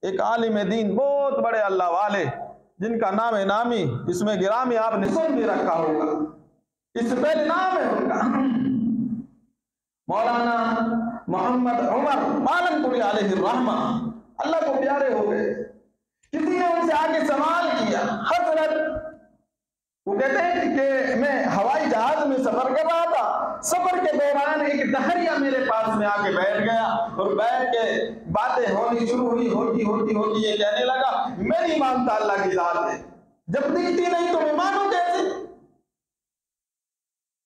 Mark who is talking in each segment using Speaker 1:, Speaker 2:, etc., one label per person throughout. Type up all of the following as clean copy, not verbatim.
Speaker 1: ایک عالم دین، بہت بڑے اللہ والے جن کا نام نامی اس میں گرامی آپ نے سن بھی رکھا ہوگا، اس سے پہلے نام ہے ان کا مولانا محمد عمر مالن پوری علیہ الرحمہ، اللہ کو پیارے ہو گئے۔ کسی نے ان سے آگے سوال کیا، حضرت وہ کہتے ہیں کہ میں ہوائی جہاز میں سفر کر رہا تھا، سفر کے دوران ایک دہریہ میرے پاس میں آ کے بیٹھ گیا اور بیٹھ کے باتیں ہونی شروع ہوئی، ہوتی یہ کہنے لگا میں نہیں مانتا اللہ کی ذات ہے، جب دکھتی نہیں تو میں مانوں کیسے؟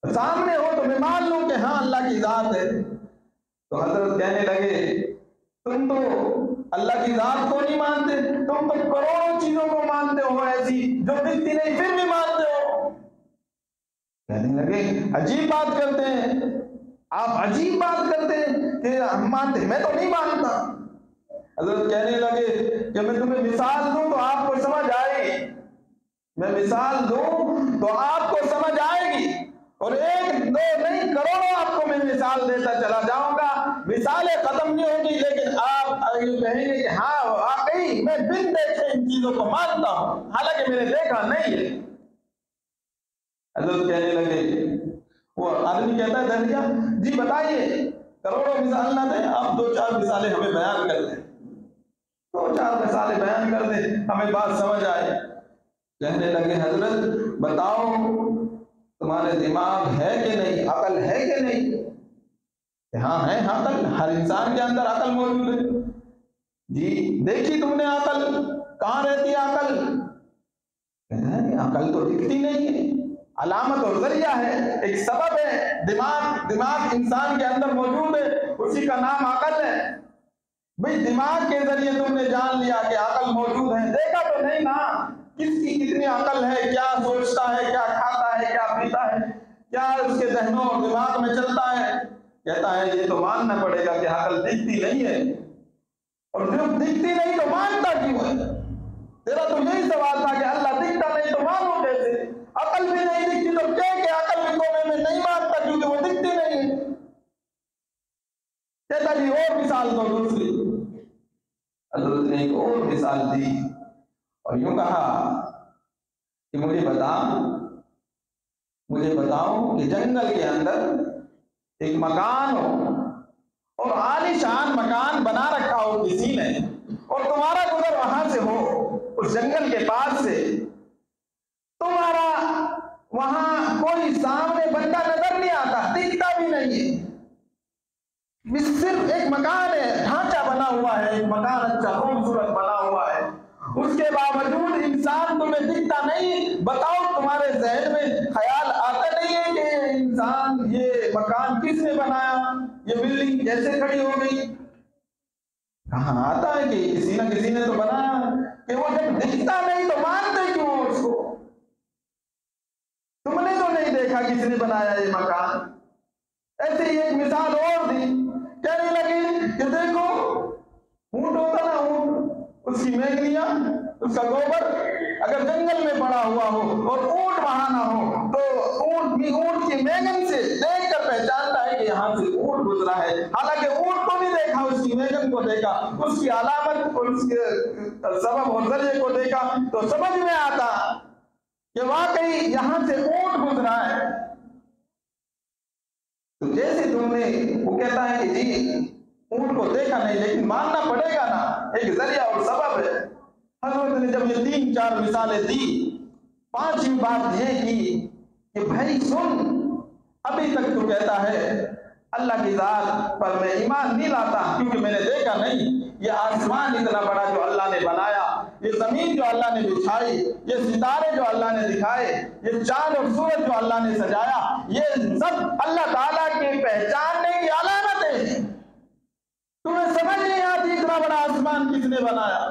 Speaker 1: سامنے ہو تو میں مان لوں کہ ہاں اللہ کی ذات ہے۔ تو حضرت کہنے لگے تم تو اللہ کی ذات کو نہیں مانتے، تم تو کروڑوں چیزوں کو مانتے ہو ایسی جو دکھتی نہیں پھر بھی مانتے ہو۔ کہنے لگے عجیب بات کرتے ہیں آپ، عجیب بات کرتے ہیں کہ ہم مانتے، میں تو نہیں مانتا۔ حضرت کہنے لگے کہ میں تمہیں مثال دوں تو آپ کو سمجھ آئے گی، میں مثال دوں تو آپ کو سمجھ آئے گی، اور ایک دو نہیں کروڑوں آپ کو میں مثال دیتا چلا جاؤں گا، مثالیں ختم نہیں ہوگی، لیکن آپ یہ کہیں گے کہ ہاں واقعی میں بن دیکھے ان چیزوں کو مانتا ہوں حالانکہ میں نے دیکھا نہیں ہے۔ حضرت کہنے لگے، وہ آدمی کہتا ہے دہریہ جی بتائیے، کروڑوں مثال نہ دیں، آپ دو چار مثالیں ہمیں بیان کر دیں، دو چار مثالیں بیان کر دیں ہمیں بات سمجھ آئے۔ کہنے لگے حضرت بتاؤ تمہارے دماغ ہے کہ نہیں، عقل ہے کہ نہیں؟ کہ ہاں ہے عقل، ہر انسان کے اندر عقل موجود ہے۔ جی دیکھی تم نے عقل، کہاں رہتی ہے عقل؟ کہتا ہے کہ عقل تو دکھتی نہیں ہے، علامت اور ذریعہ ہے، ایک سبب ہے، دماغ انسان کے اندر موجود ہے، اسی کا نام عقل ہے۔ بھئی دماغ کے ذریعے تم نے جان لیا کہ عقل موجود ہے، دیکھا تو نہیں نا کس کی کتنی عقل ہے، کیا سوچتا ہے، کیا کھاتا ہے، کیا پیتا ہے، کیا اس کے ذہنوں اور دماغ میں چلتا ہے۔ کہتا ہے یہ تو ماننا پڑے گا کہ عقل دکھتی نہیں ہے، اور جب دکھتی نہیں تو مانتا کیوں ہے؟ تیرا تو یہی سوال تھا کہ اللہ دکھتا نہیں تو مانو کیسے؟ عقل بھی نہیں دکھتی تو کہ عقل کو میں نہیں مانتا کیونکہ وہ دکھتی نہیں ہے۔ کہتا جی اور مثال دو دوسری۔ حضرت نے ایک اور مثال دی اور یوں کہا کہ مجھے بتاؤ کہ جنگل کے اندر ایک مکان ہو اور عالی شان مکان بنا رکھا ہو کسی نے، اور تمہارا گزر وہاں سے ہو اس جنگل کے پاس سے، تمہارا وہاں کوئی سامنے بندہ نظر نہیں آتا، دکھتا بھی نہیں ہے، صرف ایک مکان ہے، ڈھانچہ بنا ہوا ہے، ایک مکان اچھا خوبصورت بنا ہوا ہے، اس کے باوجود انسان تمہیں دکھتا نہیں۔ بتاؤ تمہارے ذہن میں خیال آتا نہیں ہے کہ انسان یہ مکان کس نے بنایا، یہ بلڈنگ کیسے کھڑی ہو گئی؟ کہاں آتا ہے کہ کسی نہ کسی نے تو بنایا، کہ وہ جب دکھتا نہیں تو مانتے کیوں ہو اس کو؟ تم نے تو نہیں دیکھا کس نے بنایا یہ مکان۔ ایسے ہی ایک مثال اور دی، کہنے لگے کہ دیکھو اونٹ ہوتا نا، اونٹ اس کی میگنیاں، اس کا گوبر اگر جنگل میں پڑا ہوا ہو اور اونٹ وہاں نہ ہو تو اونٹ کی میگن سے دیکھ کر پہچانتا ہے کہ یہاں سے اونٹ گزرا ہے، حالانکہ اونٹ کو نہیں دیکھا، اس کی میگن کو دیکھا، اس کی علامت اور اس کے سبب اور ذریعے کو دیکھا تو سمجھ میں آتا کہ واقعی یہاں سے اونٹ گزرا ہے۔ تو جیسے تم نے، وہ کہتا ہے کہ جی اونٹ کو دیکھا نہیں لیکن ماننا پڑے گا نا، ایک ذریعہ اور سبب ہے۔ حضرت نے جب یہ 3-4 مثالیں دی، 5ویں بات یہ کی کہ بھائی سن، ابھی تک تو کہتا ہے اللہ کی ذات پر میں ایمان نہیں لاتا کیونکہ میں نے دیکھا نہیں، یہ آسمان اتنا بڑا جو اللہ نے بنایا، یہ زمین جو اللہ نے بچھائی، یہ ستارے جو اللہ نے دکھائے، یہ چاند اور سورج جو اللہ نے سجایا، یہ سب اللہ تعالیٰ کی پہچاننے کی علامتیں ہیں۔ تمہیں سمجھ نہیں آتی اتنا بڑا آسمان کس نے بنایا،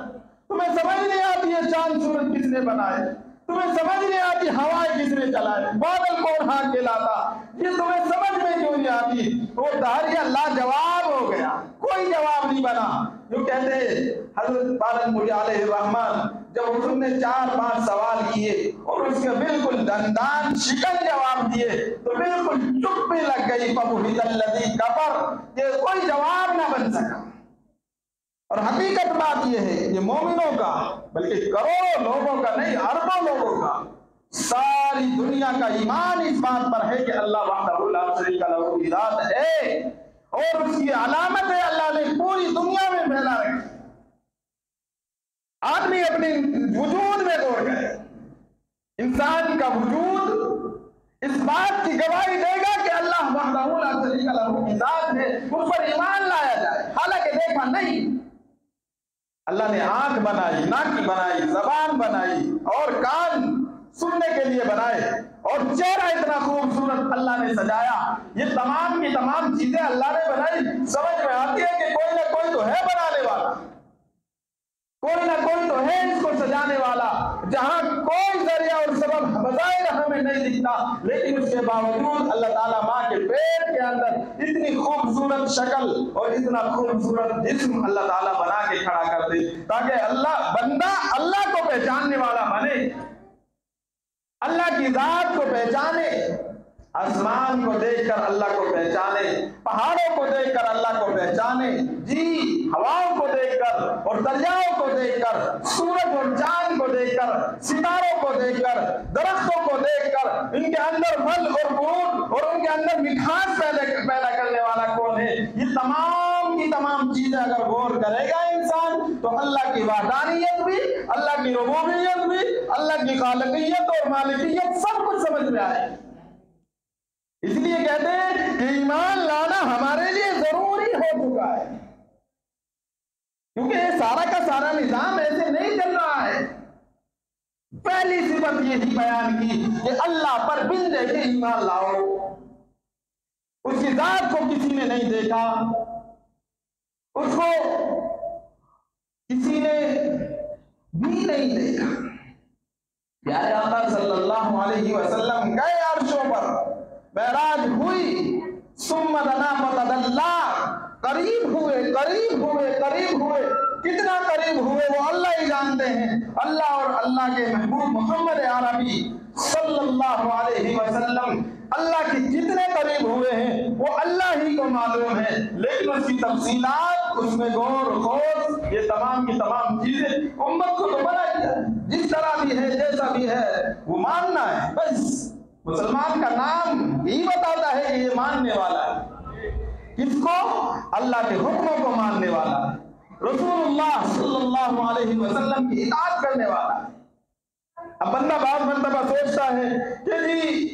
Speaker 1: تمہیں سمجھ نہیں آتی یہ چاند سورج کس نے بنائے، تمہیں سمجھ نہیں آتی ہوائیں کس نے چلائے، بادل کون ہانک کے لاتا، یہ تمہیں سمجھ میں کیوں نہیں آتی؟ وہ دہریہ لاجواب ہو گیا، کوئی جواب نہیں بنا۔ جو کہتے حضرت مالن پوری علیہ الرحمن جب حضور نے 4-5 سوال کیے اور اس کے بالکل دندان شکن جواب دیے تو بالکل چپ بھی لگ گئی، فَبُهِتَ الَّذِي كَفَرَ، کہ کوئی جواب نہ بن سکا۔ اور حقیقت بات یہ ہے، یہ بلکہ کروڑوں لوگوں کا نہیں، اربوں لوگوں کا، ساری دنیا کا ایمان اس بات پر ہے کہ اللہ وحدہ لا شریک لہ کی ذات ہے، اور اس کی علامت ہے اللہ نے پوری دنیا میں پھیلا رکھی۔ آدمی اپنے وجود میں غور کرے، انسان کا وجود اس بات کی گواہی دے گا کہ اللہ وحدہ لا شریک لہ کی ذات ہے، اس پر ایمان لایا جائے۔ حالانکہ دیکھا نہیں، اللہ نے آنکھ بنائی، ناک بنائی، زبان بنائی اور کان سننے کے لیے بنائے، اور چہرہ اتنا خوبصورت اللہ نے سجایا۔ یہ تمام کی تمام چیزیں اللہ نے بنائی۔ سمجھ میں آتی ہے کہ کوئی نہ کوئی تو ہے بنانے والا، کوئی نہ کوئی تو ہے اس کو سجانے والا، جہاں کوئی ذریعہ اور سبب بظاہر ہمیں نہیں دکھتا، لیکن اس کے باوجود اللہ تعالیٰ ماں کے پیٹ کے اندر اتنی خوبصورت شکل اور اتنا خوبصورت جسم اللہ تعالیٰ بنا کے کھڑا کر دے، تاکہ اللہ بندہ اللہ کو پہچاننے والا بنے، اللہ کی ذات کو پہچانے، آسمان کو دیکھ کر اللہ کو پہچانے، پہاڑوں کو دیکھ کر اللہ کو پہچانے، جی ہواؤں کو دیکھ کر اور دریاؤں کو دیکھ کر، سورج اور چاند کو دیکھ کر، ستاروں کو دیکھ کر، درختوں کو دیکھ کر، ان کے اندر پھل اور پھول اور ان کے اندر مٹھاس پیدا کرنے والا کون ہے، یہ تمام کی تمام چیزیں اگر غور کرے گا انسان تو اللہ کی وحدانیت بھی، اللہ کی ربوبیت بھی، اللہ کی خالقیت اور مالکیت سب کچھ سمجھ میں آئے۔ اس لیے کہتے ہیں کہ ایمان لانا ہمارے لیے ضروری ہو چکا ہے، کیونکہ یہ سارا کا سارا نظام ایسے نہیں چل رہا ہے۔ پہلی صفت یہ تھی بیان کی کہ اللہ پر بن دیکھے ایمان لاؤ، اس کی ذات کو کسی نے نہیں دیکھا، اس کو کسی نے بھی نہیں دیکھا۔ پیارے آقا صلی اللہ علیہ وسلم گئے عرشوں پر، معراج ہوئی، ثم دنا فتدلا، قریب ہوئے قریب ہوئے قریب ہوئے، کتنا قریب ہوئے وہ اللہ ہی جانتے ہیں۔ اللہ اور اللہ کے محبوب محمد عربی صلی اللہ علیہ وسلم اللہ کے جتنے قریب ہوئے ہیں وہ اللہ ہی کو معلوم ہے، لیکن اس کی تفصیلات، اس میں غور و خوض، یہ تمام کی تمام چیزیں امت کو تو بنا دیا ہے، جس طرح بھی ہے جیسا بھی ہے وہ ماننا ہے۔ بس مسلمان کا نام ہی بتاتا ہے کہ یہ ماننے والا ہے، کس کو؟ اللہ کے حکموں کو ماننے والا ہے، رسول اللہ صلی اللہ علیہ وسلم کی اطاعت کرنے والا ہے۔ اب بندہ بعض مرتبہ سوچتا ہے کہ جی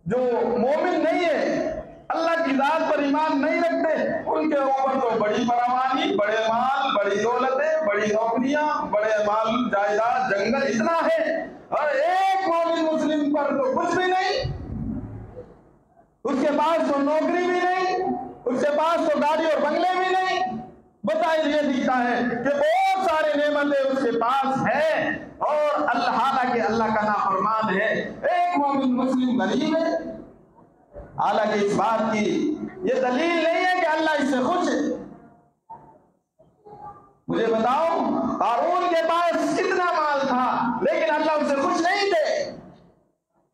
Speaker 1: جو مومن نہیں ہے، اللہ کی ذات پر ایمان نہیں رکھتے، ان کے اوپر تو بڑی فراوانی، بڑے مال، بڑی دولتیں، بڑی نوکریاں، بڑے مال جائیداد، جنگل اتنا ہے، اور ایک مومن مسلم پر تو کچھ بھی نہیں، اس کے پاس تو نوکری بھی نہیں، اس کے پاس تو گاڑی اور بنگلے بھی نہیں، بظاہر یہ دکھتا ہے کہ بہت سارے نعمتیں اس کے پاس ہیں اور اللہ حالانکہ اللہ کا نافرمان ہے، ایک مومن مسلم غریب ہے۔ حالانکہ اس بات کی یہ دلیل نہیں ہے کہ اللہ اس سے خوش ہے۔ مجھے بتاؤ، قارون کے پاس کتنا مال تھا لیکن اللہ اس سے خوش نہیں تھے۔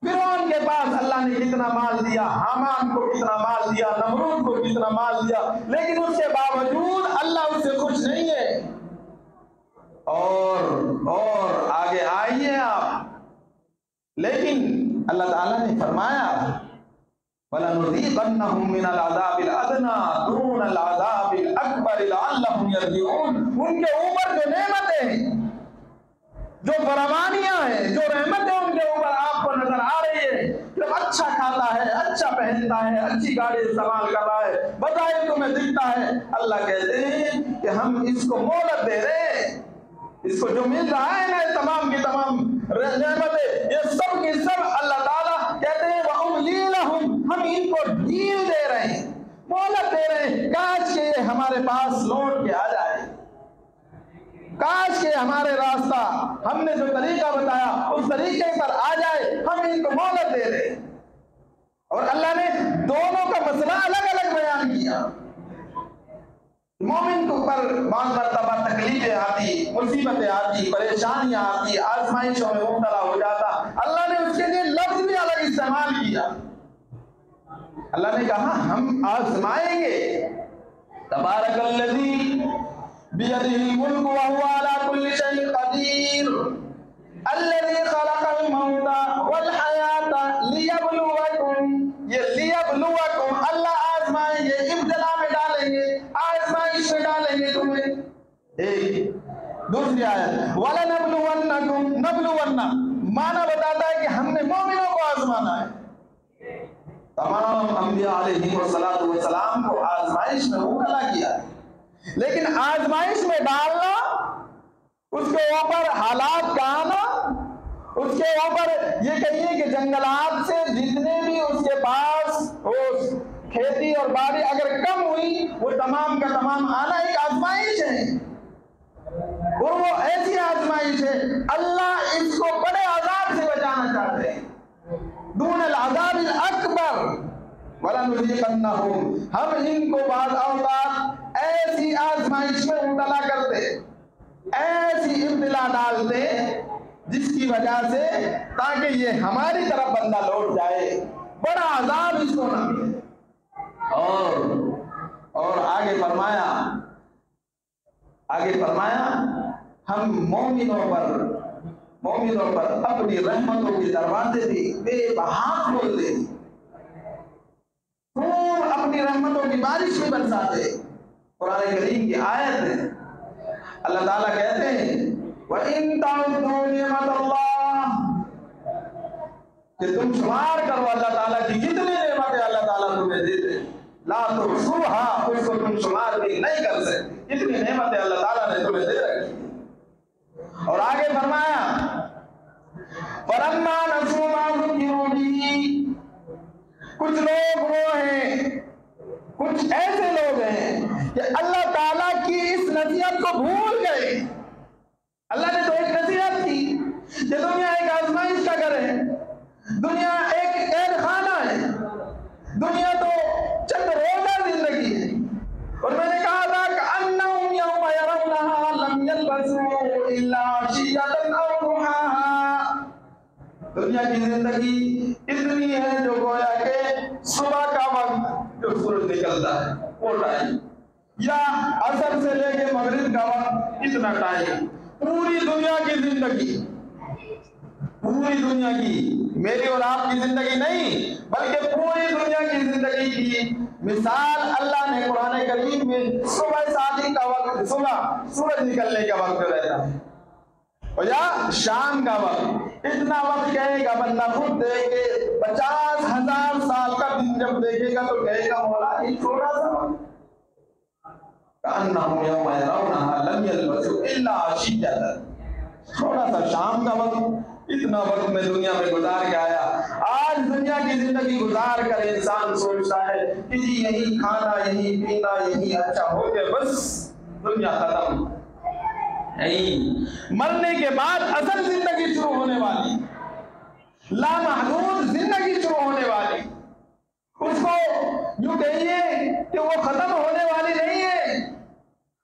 Speaker 1: فرعون کے پاس اللہ نے کتنا مال دیا، حامان کو کتنا مال دیا، نمرود کو کتنا مال دیا، لیکن اس کے باوجود اللہ اس سے خوش نہیں ہے۔ اور آگے آئیے آپ، لیکن اللہ تعالیٰ نے فرمایا وَلَنُذِيقَنَّهُم مِّنَ الْعَذَابِ الْأَدْنَىٰ دُونَ الْعَذَابِ الْأَكْبَرِ لَعَلَّهُمْ يَرْجِعُونَ۔ ان کے اوپر جو نعمتیں ہیں، جو فراوانیاں ہیں، جو رحمتیں ان کے اوپر آپ کو نظر آ رہی ہے کہ اچھا کھاتا ہے، اچھا پہنتا ہے، اچھی گاڑی استعمال کر رہا ہے، بظاہر تمہیں دکھتا ہے، اللہ کہتے ہیں کہ ہم اس کو مہلت دے رہے ہیں، اس کو جو مل رہا ہے نا تمام کی تمام نعمتیں، یہ سب کی سب اللہ تعالیٰ کہتے ہیں وَأُمْلِي لَهُمْ، ہم ان کو ڈھیل دے رہے ہیں، مہلت دے رہے ہیں، کاش کہ یہ ہمارے پاس لوٹ کے آ جائے، کاش کہ ہمارے راستہ ہم نے جو طریقہ بتایا اس طریقے پر آ جائے، ہم ان کو مہلت دے رہے ہیں۔ اور اللہ نے دونوں کا مسئلہ الگ الگ بیان کیا۔ مومن کو پر بعض مرتبہ تکلیفیں آتی، مصیبتیں آتی، پریشانیاں آتی، آزمائشوں میں مبتلا ہو جاتا، اللہ نے اس کے لیے لفظ بھی الگ استعمال کیا۔ اللہ نے کہا ہم آزمائیں گے، تبارک الذی بیدہ الملک وہو علی کل شیء قدیر، دوسری آیت وَلَنَبْلُوَنَّكُمْ نَبْلُوَنَّ معنی بتاتا ہے کہ ہم نے مومنوں کو آزمانا ہے. تمام انبیاء علیہ السلام کو آزمائش میں مبتلا کیا ہے، لیکن آزمائش میں ڈالنا، اس کے اوپر حالات کا آنا، اس کے اوپر یہ کہیے کہ جنگلات سے جتنے بھی اس کے پاس کھیتی اور باڑی اگر کم ہوئی، وہ تمام کا تمام آنا ایک آزمائش ہے، اور وہ ایسی آزمائش ہے اللہ اس کو بڑے عذاب سے بچانا چاہتے ہیں، دون العذاب الاکبر وَلَنُذِيقَنَّهُمْ ہم ان کو بعض اوقات ایسی آزمائش میں مبتلا کرتے، ایسی ابتلا ڈالتے جس کی وجہ سے تاکہ یہ ہماری طرف بندہ لوٹ جائے، بڑا عذاب اس کو نہ ملے. اور آگے فرمایا ہم مومنوں پر اپنی رحمتوں کے دروازے بھی بے بہا کھول دے، خوب اپنی رحمتوں کی بارش بھی برساتے. قرآن کریم کی آیت ہے، اللہ تعالیٰ کہتے ہیں وَإِن تَعُدُّوا نِعْمَتَ اللَّهِ کہ تم شمار کرو اللہ تعالیٰ کی کتنی نعمتیں اللہ تعالیٰ تمہیں دیتے، لا تحصوها اس کو تم شمار بھی نہیں کر سکتے، کتنی نعمتیں اللہ تعالیٰ نے تمہیں دے رکھی. اور آگے فرمایا فَلَمَّا نَسُوا مَا ذُكِّرُوا بِهِ کچھ لوگ وہ ہیں، کچھ ایسے لوگ ہیں کہ اللہ تعالیٰ کی اس نصیحت کو بھول گئے. اللہ نے تو ایک نصیحت کی کہ دنیا ایک آزمائش کا گھر ہے، دنیا ایک قید خانہ ہے، دنیا تو چند روزہ زندگی ہے. اور میں نے کہا تھا کہ انہم یوم یرونہا لم یلبسوا الا عشیۃ او ضحاہا دنیا کی زندگی اتنی ہے جو گویا کہ صبح کا وقت جو سورج نکلتا ہے وہ ٹائم، یا عصر سے لے کے مغرب کا وقت اتنا ٹائم، پوری دنیا کی زندگی، پوری دنیا کی، میری اور آپ کی زندگی نہیں بلکہ پوری دنیا کی زندگی کی مثال اللہ نے قرآن کریم میں صبح صادق کا وقت، صبح سورج نکلنے کا وقت رہتا ہے اور یا شام کا وقت، اتنا وقت کہے گا بندہ خود دیکھے 50,000 سال کا دن جب دیکھے گا تو کہے گا مولا یہ چھوٹا سا وقت. کأنہم یوم یرونہا لم یلبسوا الا عشیۃ تھوڑا سا شام کا وقت، اتنا وقت میں دنیا میں گزار کے آیا. آج دنیا کی زندگی گزار کر انسان سوچتا ہے کہ جی یہی کھانا، یہی پینا، یہی اچھا ہو گیا، بس دنیا ختم. نہیں، مرنے کے بعد اصل زندگی شروع ہونے والی، لامحدود زندگی شروع ہونے والی. اس کو یوں کہیے کہ وہ ختم ہونے والی نہیں ہے.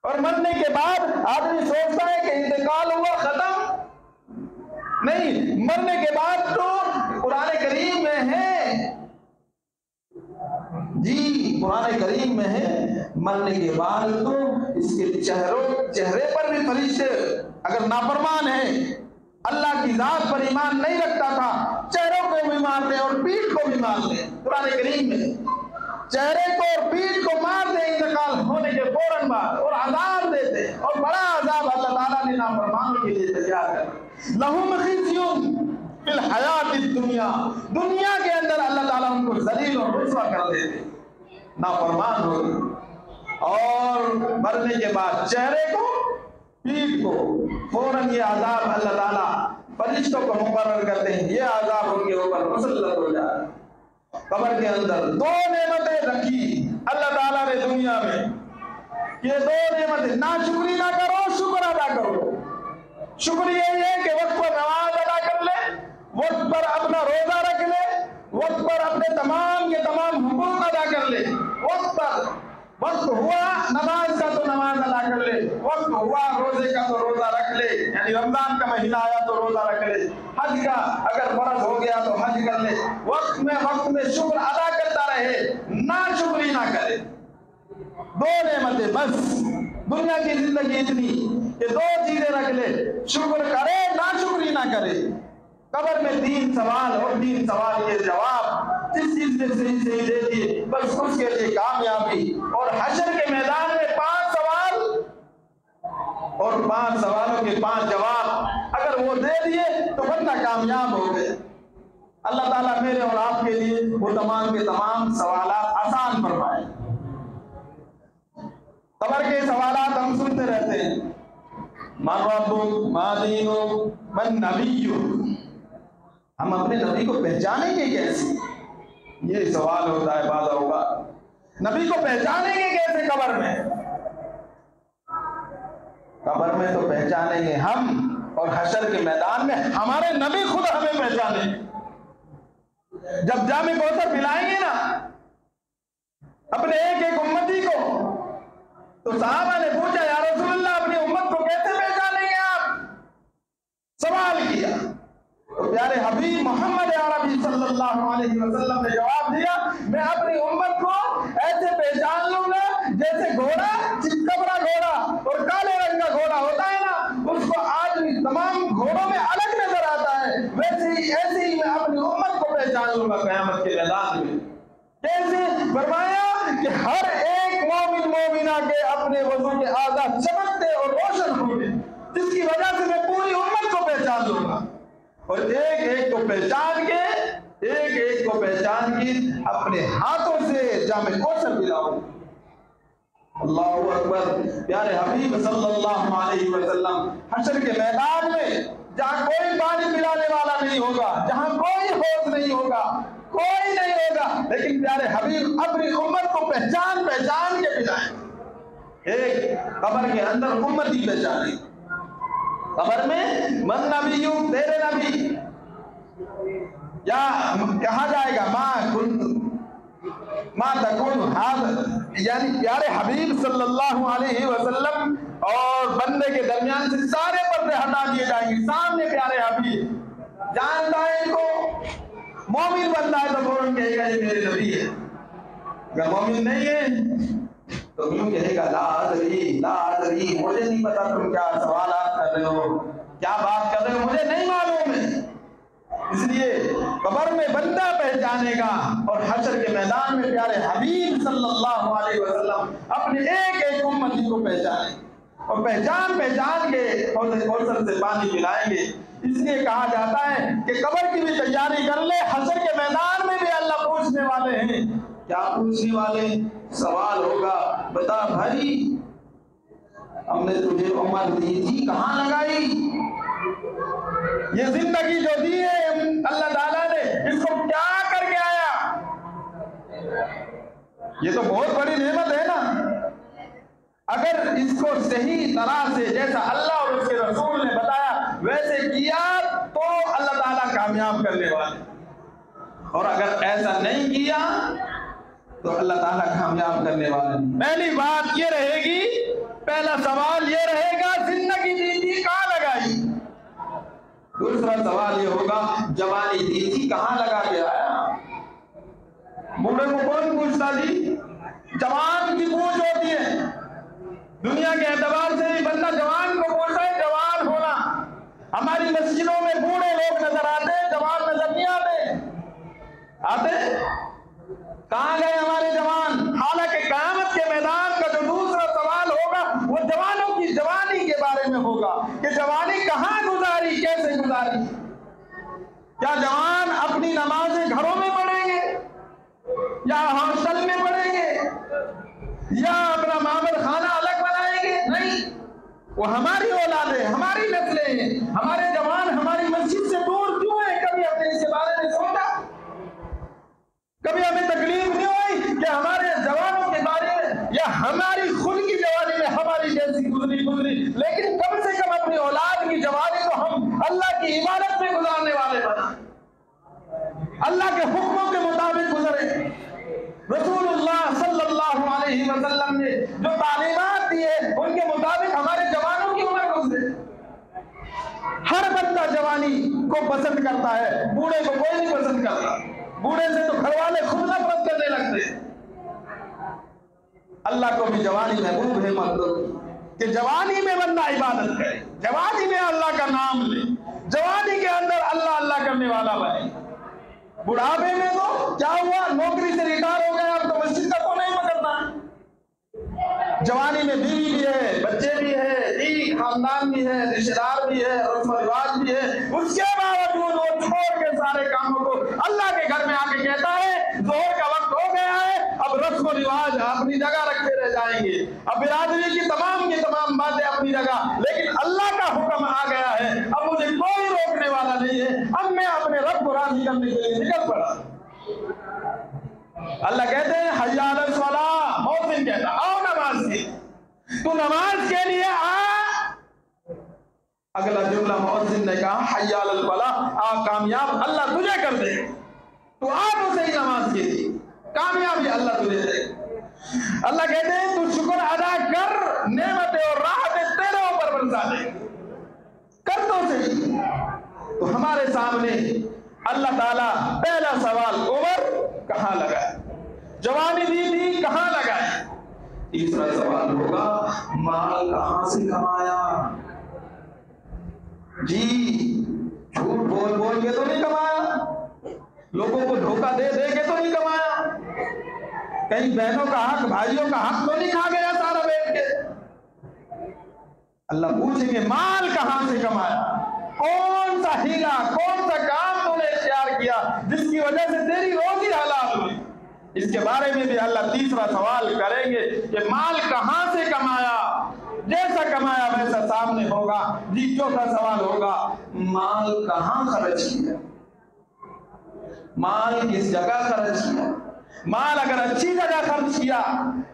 Speaker 1: اور مرنے کے بعد آدمی سوچتا ہے کہ انتقال ہوا ختم، نہیں، مرنے کے بعد تو قرآن کریم میں ہے، جی قرآن کریم میں ہے مرنے کے بعد تو اس کے چہرے پر بھی فرشتے اگر نافرمان ہے، اللہ کی ذات پر ایمان نہیں رکھتا تھا، چہروں کو بھی مار دیں اور پیٹھ کو بھی مار دیں. قرآن کریم میں چہرے کو اور پیٹھ کو مار دیں انتقال ہونے کے فوراً بعد، اور عذاب دیتے، اور بڑا عذاب اللہ تعالیٰ نے نافرمانوں کے لیے تیار کر. لہم خزی فی الحیات الدنیا دنیا کے اندر اللہ تعالیٰ ان کو ذلیل اور رسوا کر دیتے، نافرمان ہو. اور مرنے کے بعد چہرے کو، پیٹھ کو فوراً یہ عذاب اللہ تعالیٰ فرشتوں کو مقرر کرتے ہیں، یہ عذاب ان کے اوپر مسلط ہو جائے. قبر کے اندر 2 نعمتیں رکھی اللہ تعالیٰ نے دنیا میں، یہ 2 نعمتیں، ناشکری نہ کرو، شکر ادا کرو. شکر یہ ہے کہ وقت پر نماز ادا کر لے، وقت پر اپنا روزہ رکھ لے، وقت پر اپنے تمام کے تمام حقوق ادا کر لے، وقت ہوا نماز کا تو نماز ادا کر لے، وقت ہوا روزے کا تو روزہ رکھ لے، یعنی رمضان کا مہینہ آیا تو روزہ رکھ لے، حج کا اگر فرض ہو گیا تو حج کر لے، وقت میں شکر ادا کرتا رہے، نا شکری نہ کرے. 2 نعمتیں بس، دنیا کی زندگی اتنی کہ 2 چیزیں رکھ لے، شکر کرے، نا شکری نہ کرے. قبر میں 3 سوال اور 3 سوال کے جواب، جس چیز نے صحیح دے دیے بس اس کے لیے کامیابی. اور حشر کے میدان میں 5 سوال اور 5 سوالوں کے 5 جواب اگر وہ دے دیے تو بندہ کامیاب ہو گئے۔ اللہ تعالیٰ میرے اور آپ کے لیے وہ تمام کے تمام سوالات آسان فرمائے۔ قبر کے سوالات ہم سنتے رہتے ہیں، من ربک، ما دینک، من نبیک، ہم اپنے نبی کو پہچانیں گے کیسے؟ یہ سوال ہوتا ہے بعض اوقات، نبی کو پہچانیں گے کیسے قبر میں؟ قبر میں تو پہچانیں گے ہم، اور حشر کے میدان میں ہمارے نبی خود ہمیں پہچانیں گے۔ جب جام کوثر پلائیں گے نا اپنے ایک ایک امتی کو، تو صحابہ نے پوچھا یا رسول اللہ اپنی امت کو کیسے پہچانیں گے آپ؟ سوال کیا تو پیارے حبیب محمد عربی صلی اللہ علیہ وسلم نے جواب دیا، میں اپنی امت کو ایسے پہچان لوں گا جیسے گھوڑا، چکبرا گھوڑا اور کالے رنگ کا گھوڑا ہوتا ہے نا، اس کو آدمی تمام گھوڑوں میں الگ نظر آتا ہے، ویسے ہی ایسے ہی میں اپنی امت کو پہچان لوں گا قیامت کے میدان میں۔ کیسے؟ فرمایا کہ ہر ایک مومن مومنہ کے اپنے وضو کے اعضاء چمکتے اور روشن ہوں گے، جس کی وجہ سے میں پوری امت کو پہچان لوں گا، اور ایک ایک کو پہچان کے اپنے ہاتھوں سے جام کوثر پلاؤں۔ اللہ اکبر۔ پیارے حبیب صلی اللہ علیہ وسلم حشر کے میدان میں جہاں کوئی پانی پلانے والا نہیں ہوگا، جہاں کوئی حوض نہیں ہوگا، کوئی نہیں ہوگا، لیکن پیارے حبیب اپنی امت کو پہچان کے پلائیں۔ ایک قبر کے اندر امتی پہچانے، قبر میں من نبیو، تیرے نبی، یا کہا جائے گا ما تکون حاضر، یعنی پیارے حبیب صلی اللہ علیہ وسلم اور بندے کے درمیان سے سارے پردے ہٹا دیے جائیں گے، سامنے پیارے حبیب، جانتا ہے ان کو، مومن بندہ ہے تو فوراً کہے گا یہ میرے نبی ہے، اگر مومن نہیں ہے تو یوں کہے گا لا ادری، مجھے نہیں پتا تم کیا سوالات کر رہے ہو، کیا بات کر رہے ہو، مجھے نہیں معلوم ہے۔ اس لیے قبر میں بندہ پہچانے گا، اور حشر کے میدان میں پیارے حبیب صلی اللہ علیہ وسلم اپنے ایک ایک امتی کو پہچانیں گے، اور پہچان کے کوثر سے پانی پلائیں گے۔ اس لیے کہا جاتا ہے کہ قبر کی بھی تیاری کر لے، حشر کے میدان میں بھی اللہ پوچھنے والے ہیں۔ کیا پوچھنے والے؟ سوال ہوگا، بتا بھائی ہم نے تجھے عمر دی تھی کہاں لگائی؟ یہ زندگی جو دی ہے اللہ تعالیٰ نے، اس کو کیا کر کے آیا؟ یہ تو بہت بڑی نعمت ہے نا، اگر اس کو صحیح طرح سے جیسا اللہ اور اس کے رسول نے بتایا ویسے کیا تو اللہ تعالیٰ کامیاب کرنے والے، اور اگر ایسا نہیں کیا تو اللہ تعالیٰ کامیاب کرنے والے۔ پہلی بات یہ رہے گی، پہلا سوال یہ رہے گا زندگی دی تھی کہاں لگائی؟ دوسرا سوال یہ ہوگا جوانی دی تھی کہاں لگا کے آیا؟ بوڑھے کو کون پوچھتا جی؟ جوان کی پوچھ ہوتی ہے، دنیا کے اعتبار سے بھی بندہ جوان کو پوچھتا ہے، جوان ہونا۔ ہماری مسجدوں میں بوڑھے لوگ نظر آتے ہیں، جوان نظر نہیں آتے۔ کہاں گئے ہمارے جوان؟ حالانکہ قیامت کے میدان کا جو دوسرا سوال ہوگا وہ جوانوں کی جوانی کے بارے میں ہوگا کہ جوانی کہاں گزاری، کیسے گزاری؟ کیا جوان اپنی نمازیں گھروں میں پڑھیں گے یا ہاسٹل میں پڑھیں گے یا اپنا معبد خانہ الگ بنائیں گے؟ نہیں، وہ ہماری اولادیں، ہماری نسلیں ہیں۔ ہمارے جوان ہماری مسجد سے دور کیوں ہیں؟ کبھی ہم نے اس کے بارے میں سوچا؟ کبھی ہمیں تکلیف نہیں ہوئی کہ ہمارے جوانوں کے بارے میں یا ہماری خود کی جوانی میں ہماری جیسی گزری، لیکن کم سے کم اپنی اولاد کی جوانی کو ہم اللہ کی عبادت میں گزارنے والے بنا، اللہ کے حکموں کے مطابق گزرے۔ رسول اللہ صلی اللہ علیہ وسلم نے جو تعلیمات دی ہے ان کے مطابق ہمارے جوانوں کی عمر گزرے۔ ہر بندہ جوانی کو پسند کرتا ہے، بوڑھے کو کوئی نہیں پسند کرتا، بوڑھے سے تو گھر والے خود نفرت کرنے لگتے ہیں۔ اللہ کو بھی جوانی محبوب ہے، مطلب کہ جوانی میں بندہ عبادت کرے، جوانی میں اللہ کا نام لے، جوانی کے اندر اللہ اللہ کرنے والا بنے۔ بڑھاپے میں تو کیا ہوا، نوکری سے ریٹائر ہو گئے، اب تو مسجد کا کو نہیں پکڑنا۔ جوانی میں بیوی بھی ہے، بچے بھی ہے، خاندان بھی ہے، رشتے دار بھی ہے، رسم و رواج بھی ہے، اس کے باوجود وہ چھوڑ کے سارے کاموں کو اللہ کے گھر میں آ کے کہتا ہے ظہر کا وقت ہو گیا ہے، اب رسم و رواج اپنی جگہ رکھتے رہ جائیں گے، اب برادری کی تمام باتیں اپنی جگہ، لیکن اللہ کا حکم آ گیا ہے، اب مجھے کوئی روکنے والا نہیں ہے، اب میں اپنے رب کو راضی کرنے کے لیے نکل پڑا۔ اللہ کہتے ہیں حی علی الصلاۃ، مؤذن کہتا آؤ نماز کی، تو نماز کے لیے آ۔ اگلا جملہ مؤذن نے کہا حی علی الفلاح، آ کامیاب اللہ تجھے کر دے، تو آ تو صحیح نماز کے لیے، کامیابی اللہ تجھے دے۔ اللہ کہتے ہیں تو شکر ادا کر، نعمتیں اور راحتیں تیرے اوپر برسا دے، کر تو صحیح۔ تو ہمارے سامنے اللہ تعالیٰ پہلا سوال عمر کہاں لگائے، جوانی دی تھی کہاں لگائے، تیسرا سوال ہوگا مال کہاں سے کمایا۔ جی جھوٹ بول بول کے تو نہیں کمایا، لوگوں کو دھوکہ دے دے کے تو نہیں کمایا، کہیں بہنوں کا حق بھائیوں کا حق تو نہیں کھا گیا سارا بیٹھ کے۔ اللہ پوچھیں گے مال کہاں سے کمایا، کون سا ہیلا کون سا کام تو نے اختیار کیا جس کی وجہ سے تیری روزی حلال ہوئی۔ اس کے بارے میں بھی اللہ تیسرا سوال کریں گے کہ مال کہاں سے کمایا، جیسا کمایا ویسا سامنے ہوگا۔ جی چوتھا سوال ہوگا مال کہاں خرچ کیا، مال کس جگہ خرچ کیا۔ مال اگر اچھی جگہ خرچ کیا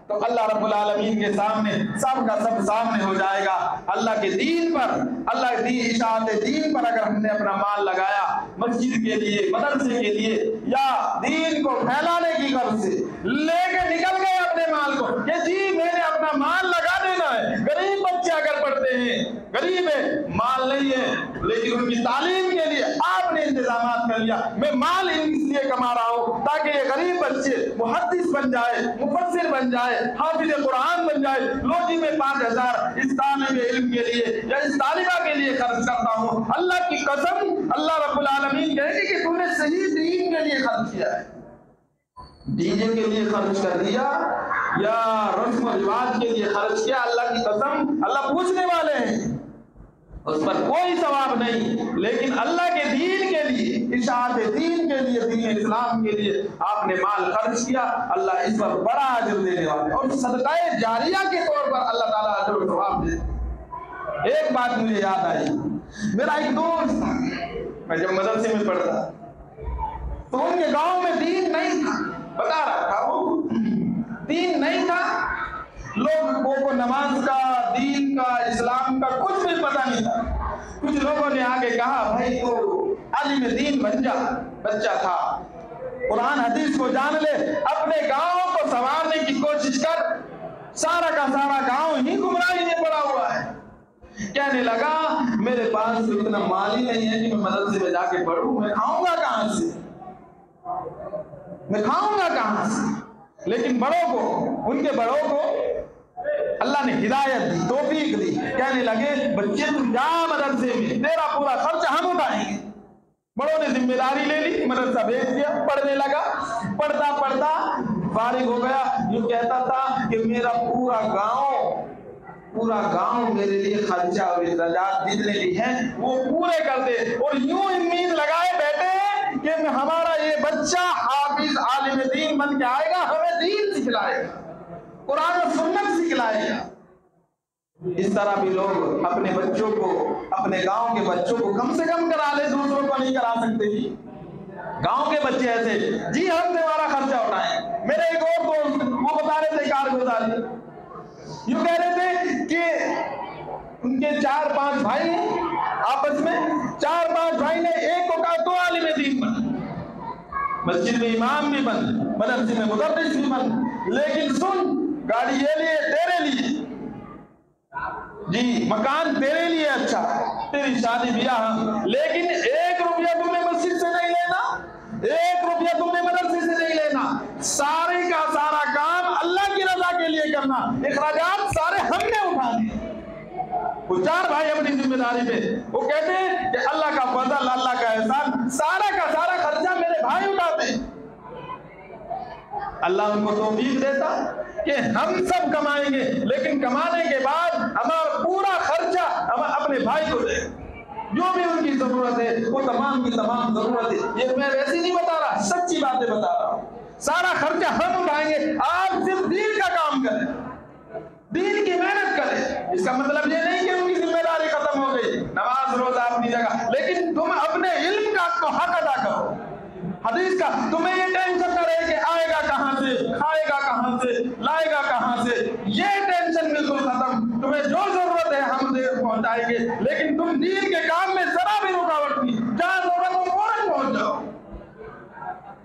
Speaker 1: تو اللہ رب العالمین کے سامنے سب کا سب سامنے ہو جائے گا۔ اللہ کے دین پر، اللہ کی اشاعت دین پر اگر ہم نے اپنا مال لگایا، مسجد کے لیے، مدرسے کے لیے، یا دین کو پھیلانے کی غرض سے لے کے نکل گئے اپنے مال کو کہ جی میں نے اپنا مال لگا دینا ہے۔ غریب بچے اگر پڑھتے ہیں، غریب ہے، مال نہیں ہے، لیکن ان کی تعلیم کے لیے آپ نے انتظامات کر لیا، میں مال اس لیے کما رہا ہوں تاکہ یہ غریب بچے محدث بن جائے، مفسر بن جائے، حافظ قرآن بن جائے۔ لو جی میں 5000 اس طالب علم کے لیے یا اس طالبہ کے لیے خرچ کرتا ہوں، اللہ کی قسم اللہ رب العالمین کہے گی کہ تم نے صحیح دین کے لیے خرچ کیا ہے، ڈی جے کے لیے خرچ کر دیا یا رسم و رواج کے لیے خرچ کیا، اللہ کی قسم اللہ پوچھنے والے ہیں، اس پر کوئی ثواب نہیں۔ لیکن اللہ کے دین کے لیے، اشاعت دین کے لیے، دین اسلام کے لیے آپ نے مال خرچ کیا، اللہ اس پر بڑا اجر دینے والے، اور صدقہ جاریہ کے طور پر اللہ تعالیٰ اجر و ثواب دے۔ ایک بات مجھے یاد آئی، میرا ایک دوست تھا، میں جب مدرسے میں پڑھتا تو ان کے گاؤں میں دین نہیں تھا، بتا رہا تھا وہ دین نہیں تھا، لوگوں کو نماز کا، دین کا، اسلام کا کچھ بھی پتہ نہیں تھا۔ کچھ لوگوں نے آگے کہا بھائی تو عالم دین بن جا، بچہ تھا، قرآن حدیث کو جان لے، اپنے گاؤں کو سنوارنے کی کوشش کر، سارا کا سارا گاؤں ہی گمراہی میں پڑا ہوا ہے۔ کہنے لگا میرے پاس تو اتنا مال ہی نہیں ہے کہ میں مدرسے میں جا کے پڑھوں، میں کھاؤں گا کہاں سے، میں کھاؤں گا کہاں سے۔ لیکن بڑوں کو، ان کے بڑوں کو اللہ نے ہدایت دی، توفیق دی، کہنے لگے بچے تم جا مدرسے میں، تیرا پورا خرچ ہم اٹھائیں گے۔ بڑوں نے ذمہ داری لے لی، مدرسہ بھیج دیا، پڑھنے لگا، پڑھتا پڑھتا فارغ ہو گیا۔ یہ کہتا تھا کہ میرا پورا گاؤں میرے لیے خرچہ اور اخراجات جتنے بھی ہیں وہ پورے کر دے، اور یوں امید لگائے بیٹھے ہیں کہ ہمارا یہ بچہ حافظ عالم دین بن کے آئے گا، ہمیں دین سکھلائے گا، قرآن و سنت سکھلائے گا۔ اس طرح بھی لوگ اپنے بچوں کو، اپنے گاؤں کے بچوں کو کم سے کم کرا لے، دوسروں کو نہیں کرا سکتے۔ جی گاؤں کے بچے ایسے جی ہم تمہارا خرچہ اٹھائیں۔ میرے ایک اور دوست وہ بتا رہے تھے کارگزاری، یوں کہہ رہے تھے کہ ان کے 4-5 بھائی آپس میں، 4-5 بھائی نے ایک کو کہا تو عالم دین بن، مسجد میں امام بھی بن، مدرسے میں مدرس بھی بن، لیکن سن گاڑی یہ لیے تیرے لیے، جی مکان تیرے لیے، اچھا تیری شادی بیاہ، لیکن 1 روپیہ تم نے مسجد سے نہیں لینا، 1 روپیہ تم نے مدرسے سے نہیں لینا، سارے کا سارا کام اللہ کی رضا کے لیے کرنا، اخراجات سارے ہم نے اٹھانے۔ وہ 4 بھائی اپنی ذمہ داری پہ، وہ کہتے ہیں کہ اللہ کا فضل، اللہ کا احسان، سارا کا سارا خرچہ میرے بھائی اٹھاتے ہیں۔ اللہ ان کو توفیق دیتا کہ ہم سب کمائیں گے، لیکن کمانے کے بعد ہمارا پورا خرچہ ہم اپنے بھائی کو دیں، جو بھی ان کی ضرورت ہے وہ تمام کی تمام ضرورت ہے، یہ میں ویسے نہیں بتا رہا، سچی باتیں بتا رہا ہوں، سارا خرچہ ہم اٹھائیں گے، آپ صرف دین کا کام کریں، دین کی محنت کریں۔ اس کا مطلب یہ نہیں کہ ان کی ذمہ داری ختم ہو گئی، نماز روزہ اپنی جگہ، لیکن تم اپنے علم کا تو حق ادا کرو، حدیث کا تمہیں یہ ٹینشن نہ رہے کہ آئے گا کہاں سے، کھائے گا کہاں سے، لائے گا کہاں سے، یہ ٹینشن بالکل ختم، تمہیں جو ضرورت ہے ہم دے پہنچائیں گے، لیکن تم دین کے کام میں ذرا بھی رکاوٹ نہیں، جہاں ضرورت ہو فوراً پہنچ جاؤ۔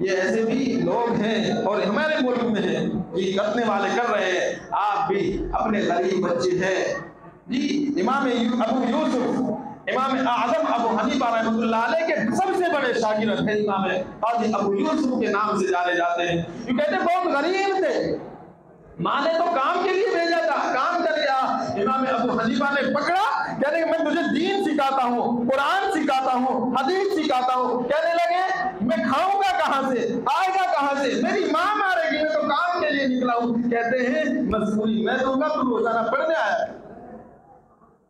Speaker 1: یہ ایسے بھی لوگ ہیں اور ہمارے ملک میں ہیں یہ کرنے والے کر رہے ہیں، آپ بھی اپنے غریب بچے ہیں جی۔ امام ابو یوسف، امام اعظم ابو حنیفہ رحمۃ اللہ علیہ کے سب سے بڑے شاگرد ہیں امام قاضی ابو یوسف کے نام سے جانے جاتے ہیں، یہ کہتے ہیں بہت غریب تھے، ماں نے تو کام کے لیے بھیجا تھا، کام کر گیا، امام ابو حنیفہ نے پکڑا، کہنے کہ میں تجھے دین سکھاتا ہوں، قرآن سکھاتا ہوں، حدیث سکھاتا ہوں، کہنے لگے میں کھاؤں گا کہاں سے، آئے گا کہاں سے، میری ماں مارے گی، میں تو کام کے لیے نکلا ہوں، کہتے ہیں مجبوری میں دوں گا، تو روزانہ پڑھنے آیا۔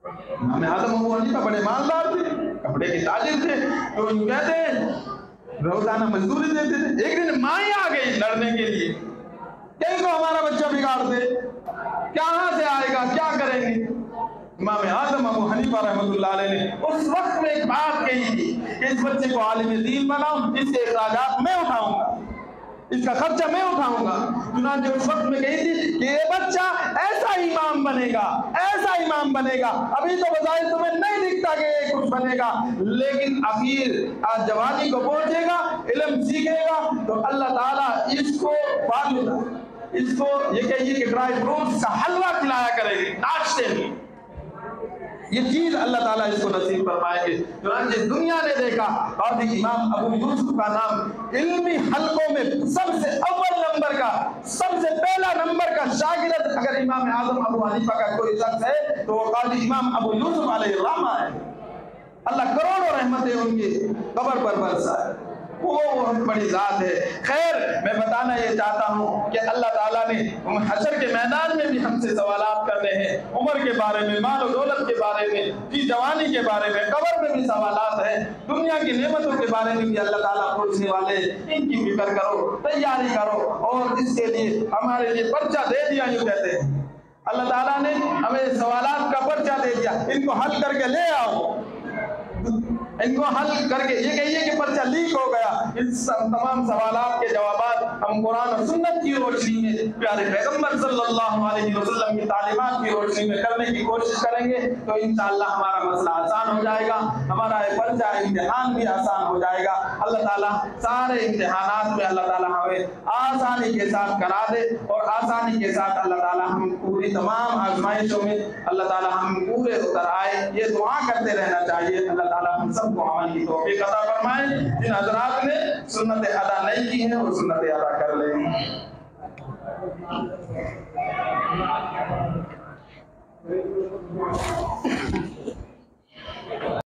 Speaker 1: امام اعظم ابو حنیفہ بڑے مالدار تھے، کپڑے کے تاجر تھے، تو کہتے ہیں روزانہ مزدوری دیتے تھے۔ ایک دن ماں آ گئی لڑنے کے لیے، کہیں کو ہمارا بچہ بگاڑ دے، کہاں سے آئے گا، کیا کریں گے؟ امام اعظم ابو حنیفہ رحمۃ اللہ علیہ نے اس وقت میں ایک بات کہی تھی کہ اس بچے کو عالم دین بناؤں، اس کے اخراجات میں اٹھاؤں گا، اس کا خرچہ میں اٹھاؤں گا۔ چنانچہ اس وقت میں کہی تھی کہ یہ بچہ ایسا امام بنے گا، ایسا امام بنے گا، ابھی تو بظاہر تمہیں نہیں دکھتا کہ یہ کچھ بنے گا، لیکن اخیر جوانی کو پہنچے گا، علم سیکھے گا تو اللہ تعالیٰ اس کو اس کو یہ کہیے کہ ڈرائی فروٹس کا حلوہ کھلایا کرے گی ناشتے میں، یہ چیز اللہ تعالیٰ اس کو نصیب فرمائے گے۔ چنانچہ دنیا نے دیکھا قاضی امام ابو یوسف کا نام علمی حلقوں میں سب سے اول نمبر کا، سب سے پہلا نمبر کا شاگرد اگر امام اعظم ابو حنیفہ کا کوئی شخص ہے تو وہ قاضی امام ابو یوسف علیہ الرحمہ ہے۔ اللہ کروڑوں رحمتیں ان کی قبر پر برسائے، وہ بہت بڑی ذات ہے۔ خیر میں بتانا یہ چاہتا ہوں کہ اللہ تعالیٰ نے حشر کے میدان میں بھی ہم سے سوالات کرنے ہیں، عمر کے بارے میں، مال و دولت کے بارے میں، جی جوانی کے بارے میں، قبر میں بھی سوالات ہیں، دنیا کی نعمتوں کے بارے میں بھی اللہ تعالیٰ پوچھنے والے، ان کی فکر کرو، تیاری کرو، اور اس کے لیے ہمارے لیے پرچہ دے دیا یوں کہتے ہیں۔ اللہ تعالیٰ نے ہمیں سوالات کا پرچہ دے دیا، ان کو حل کر کے لے آؤ، ان کو حل کر کے یہ کہیے کہ پرچہ لیک ہو گیا، اس تمام سوالات کے جوابات ہم قرآن اور سنت کی روشنی میں، پیارے پیغمبر صلی اللہ علیہ وسلم کی تعلیمات کی روشنی میں کرنے کی کوشش کریں گے تو انشاءاللہ ہمارا مسئلہ آسان ہو جائے گا، ہمارا پرچہ امتحان بھی آسان ہو جائے گا۔ اللہ تعالیٰ سارے امتحانات میں اللہ تعالیٰ ہمیں آسانی کے ساتھ کرا دے، اور آسانی کے ساتھ اللہ تعالیٰ ہم پوری تمام آزمائشوں میں اللہ تعالیٰ ہم پورے اتر آئے، یہ دعا کرتے رہنا چاہیے۔ اللہ تعالیٰ ہم سب کو عمل کی توفیق عطا فرمائے، جن حضرات نے سنت ادا نہیں کی ہیں وہ سنت ادا کر لیں۔